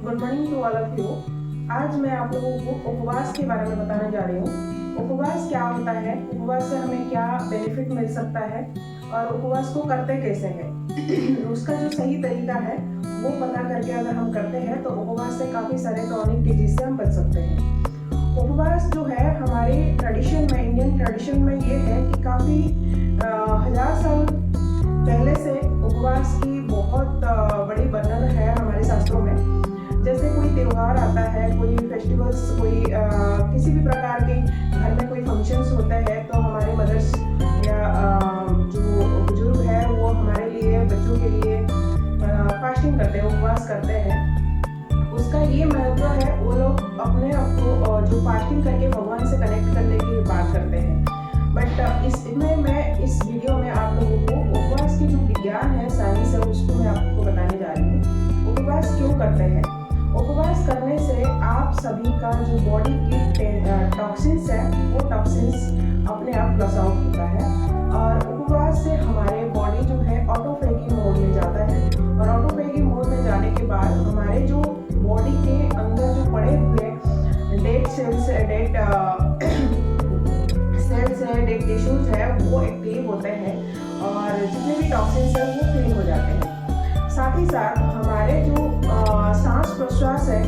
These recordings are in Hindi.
Good morning to all of you. आज मैं आप लोगों को उपवास के बारे में बताने जा रही हूँ। उपवास क्या होता है, उपवास से हमें क्या बेनिफिट मिल सकता है और उपवास को करते कैसे हैं उसका जो सही तरीका है वो पता करके अगर हम करते हैं तो उपवास से काफ़ी सारे क्रॉनिक डिजीज से हम बच सकते हैं। उपवास जो है हमारे ट्रेडिशन में, इंडियन ट्रेडिशन में ये है कि काफ़ी हजार साल पहले से उपवास की बहुत बड़ी वर्णन है हमारे शास्त्रों में। जैसे कोई त्यौहार आता है, कोई फेस्टिवल्स, कोई किसी भी प्रकार के घर में कोई फंक्शंस होते हैं तो हमारे मदर्स या जो बुजुर्ग है वो हमारे लिए, बच्चों के लिए फास्टिंग करते हैं, उपवास करते हैं। उसका ये महत्व है, वो लोग अपने आप को जो फास्टिंग करके भगवान से कनेक्ट करने की बात करते हैं। बट इसमें मैं इस वीडियो में आप लोगों को उपवास की जो विज्ञान है, साइंस है, उसको मैं आपको बताने जा रही हूँ। उपवास क्यों करते हैं? उपवास करने से आप सभी का जो बॉडी की टॉक्सिन्स है वो टॉक्सिन्स अपने आप फ्लश आउट होता है और उपवास से हमारे बॉडी जो है ऑटोफेगी मोड में जाता है और ऑटोफेगी मोड में जाने के बाद हमारे जो बॉडी के अंदर जो पड़े हुए डेड सेल्स है, डेड टिश्यूज है वो एक्टिव होते हैं और जितने भी टॉक्सिन्स है वो क्लीन हो जाते हैं। साथ ही साथ हमारे जो सांस प्रश्वास है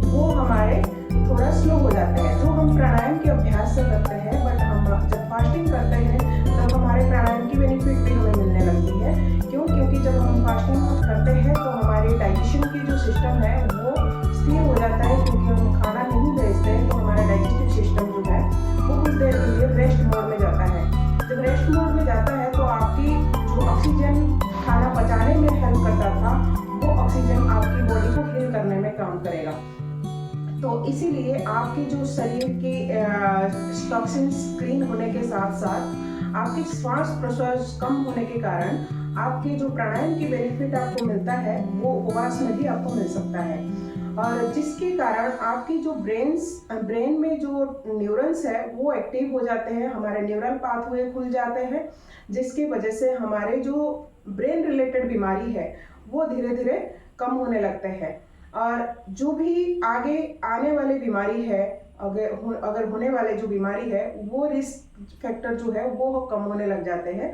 वो हमारे थोड़ा स्लो हो जाते हैं, जो हम प्राणायाम के अभ्यास से करते हैं। बट हम जब फास्टिंग करते हैं तब हमारे प्राणायाम की बेनिफिट भी हमें मिलने लगती है। क्यों? क्योंकि जब हम फास्टिंग करते हैं तो हमारे डाइजेशन की जो सिस्टम है वो स्थिर हो जाता है, क्योंकि हम खाना नहीं भेजते हैं तो हमारा डाइजेस्टिव सिस्टम जो है वो कुछ देर के लिए रेस्ट मोड में जाता है। जब रेस्ट मोड में जाता है तो आपकी जो ऑक्सीजन खाना पचाने में हेल्प करता था वो ऑक्सीजन आपकी बॉडी को हील करने में काम करेगा। तो इसीलिए आपकी जो शरीर की टॉक्सिन्स क्लीन होने के साथ साथ आपकी श्वास प्रश्वास कम होने के कारण आपके जो प्राणायाम की बेनिफिट आपको मिलता है वो उपवास में भी आपको मिल सकता है। और जिसके कारण आपकी जो ब्रेन में जो न्यूरॉन्स है वो एक्टिव हो जाते हैं, हमारे न्यूरल पाथवे खुल जाते हैं, जिसकी वजह से हमारे जो ब्रेन रिलेटेड बीमारी है वो धीरे धीरे कम होने लगते हैं। और जो भी आगे आने वाली बीमारी है, अगर होने वाले जो बीमारी है वो रिस्क फैक्टर जो है वो कम होने लग जाते हैं।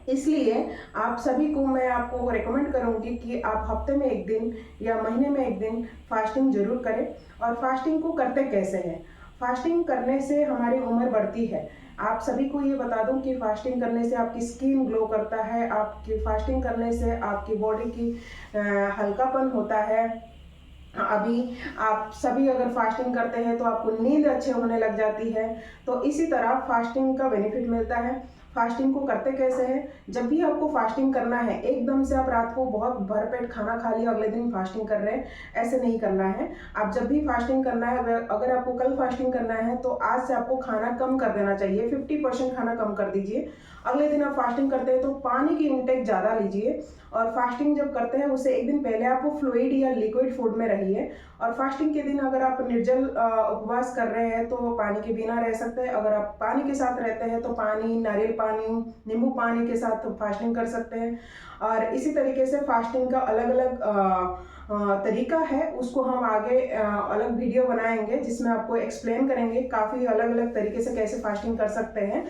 इसलिए आप सभी को मैं आपको रेकमेंड करूंगी कि आप हफ्ते में एक दिन या महीने में एक दिन फास्टिंग जरूर करें। और फास्टिंग को करते कैसे हैं? फास्टिंग करने से हमारी उम्र बढ़ती है। आप सभी को ये बता दूं कि फास्टिंग करने से आपकी स्किन ग्लो करता है, आपकी फास्टिंग करने से आपकी बॉडी की हल्कापन होता है। अभी आप सभी अगर फास्टिंग करते हैं तो आपको नींद अच्छे होने लग जाती है। तो इसी तरह फास्टिंग का बेनिफिट मिलता है। फास्टिंग को करते कैसे हैं? जब भी आपको फास्टिंग करना है, एकदम से आप रात को बहुत भरपेट खाना खा लिया अगले दिन फास्टिंग कर रहे हैं, ऐसे नहीं करना है। आप जब भी फास्टिंग करना है, अगर आपको कल फास्टिंग करना है तो आज से आपको खाना कम कर देना चाहिए, 50% खाना कम कर दीजिए। अगले दिन आप फास्टिंग करते हैं तो पानी की इंटेक ज़्यादा लीजिए। और फास्टिंग जब करते हैं उससे एक दिन पहले आप फ्लूइड या लिक्विड फूड में रहिए। और फास्टिंग के दिन अगर आप निर्जल उपवास कर रहे हैं तो पानी के बिना रह सकते हैं। अगर आप पानी के साथ रहते हैं तो पानी, नारियल पानी, नींबू पानी के साथ फास्टिंग कर सकते हैं। और इसी तरीके से फास्टिंग का अलग अलग तरीका है, उसको हम आगे अलग वीडियो बनाएंगे जिसमें आपको एक्सप्लेन करेंगे काफ़ी अलग अलग तरीके से कैसे फास्टिंग कर सकते हैं।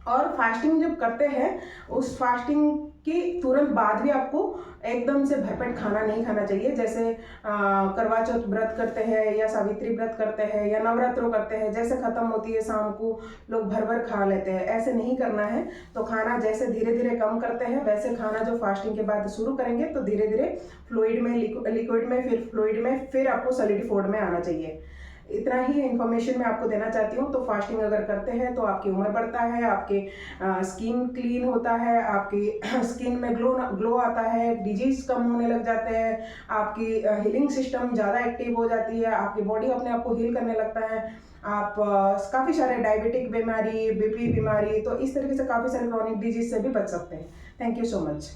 और फास्टिंग जब करते हैं उस फास्टिंग के तुरंत बाद भी आपको एकदम से भरपेट खाना नहीं खाना चाहिए। जैसे करवा चौथ व्रत करते हैं या सावित्री व्रत करते हैं या नवरात्रों करते हैं, जैसे खत्म होती है शाम को लोग भर भर खा लेते हैं, ऐसे नहीं करना है। तो खाना जैसे धीरे धीरे कम करते हैं वैसे खाना जो फास्टिंग के बाद शुरू करेंगे तो धीरे धीरे फ्लूइड में, लिक्विड में, फिर फ्लूइड में, फिर आपको सॉलिड फूड में आना चाहिए। इतना ही इन्फॉर्मेशन मैं आपको देना चाहती हूँ। तो फास्टिंग अगर करते हैं तो आपकी उम्र बढ़ता है, आपके स्किन क्लीन होता है, आपकी स्किन में ग्लो आता है, डिजीज कम होने लग जाते हैं, आपकी हीलिंग सिस्टम ज़्यादा एक्टिव हो जाती है, आपकी बॉडी अपने आप को हील करने लगता है। आप काफ़ी सारे डायबिटिक बीमारी, बीपी बीमारी, तो इस तरीके से काफ़ी सारे क्रॉनिक डिजीज से भी बच सकते हैं। Thank you so much.